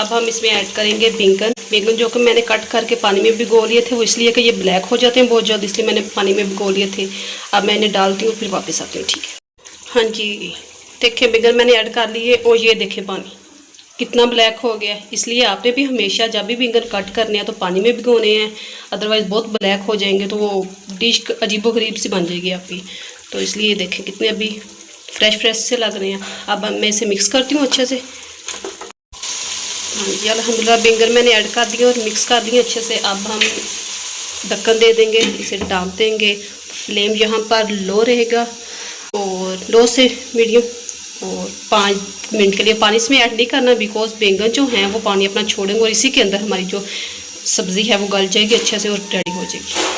अब हम इसमें ऐड करेंगे बैंगन जो कि मैंने कट करके पानी में भिगो लिए थे, वो इसलिए कि ये ब्लैक हो जाते हैं बहुत जल्द, इसलिए मैंने पानी में भिगो लिए थे। अब मैं इन्हें डालती हूँ, फिर वापस आती हूँ, ठीक है। हाँ जी, देखें बैंगन मैंने ऐड कर लिए और ये देखें पानी कितना ब्लैक हो गया है। इसलिए आपने भी हमेशा जब भी बैंगन कट करने हैं तो पानी में भिगोने हैं, अदरवाइज़ बहुत ब्लैक हो जाएंगे तो वो डिश अजीबोगरीब सी बन जाएगी आपकी। तो इसलिए देखें कितने अभी फ्रेश से लग रहे हैं। अब मैं इसे मिक्स करती हूँ अच्छे से। हाँ जी, अल्हम्दुलिल्लाह बैंगन मैंने ऐड कर दिए और मिक्स कर दिए अच्छे से। अब हम ढक्कन दे देंगे, इसे ढाँप देंगे। फ्लेम यहाँ पर लो रहेगा और लो से मीडियम, और 5 मिनट के लिए पानी इसमें ऐड नहीं करना, बिकॉज बैंगन जो हैं वो पानी अपना छोड़ेंगे और इसी के अंदर हमारी जो सब्ज़ी है वो गल जाएगी अच्छे से और रेडी हो जाएगी।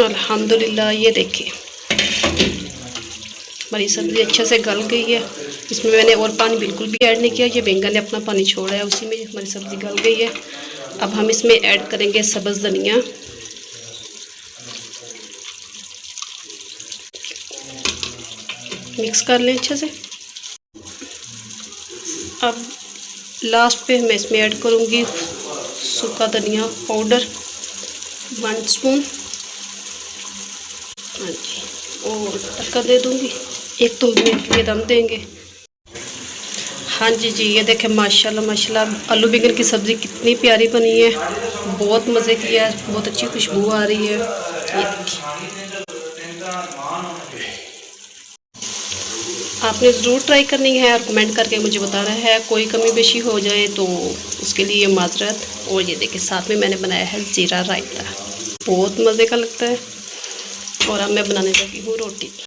अल्हम्दुलिल्लाह ये देखिए हमारी सब्ज़ी अच्छे से गल गई है। इसमें मैंने और पानी बिल्कुल भी ऐड नहीं किया, ये बैंगन ने अपना पानी छोड़ा है, उसी में हमारी सब्ज़ी गल गई है। अब हम इसमें ऐड करेंगे सब्ज़ धनिया, मिक्स कर लें अच्छे से। अब लास्ट पे मैं इसमें ऐड करूँगी सूखा धनिया पाउडर 1 स्पून। हाँ जी, और ढक्कन दे दूँगी, 1-2 मिनट के लिए दम देंगे। हाँ जी ये देखें माशाल्लाह आलू बैंगन की सब्ज़ी कितनी प्यारी बनी है, बहुत मज़े की है, बहुत अच्छी खुशबू आ रही है। ये देखिए आपने ज़रूर ट्राई करनी है और कमेंट करके मुझे बताना है। कोई कमी बेशी हो जाए तो उसके लिए माजरत। और ये देखिए साथ में मैंने बनाया है ज़ीरा रायता, बहुत मज़े का लगता है। और अब मैं बनाने लगी हूँ रोटी।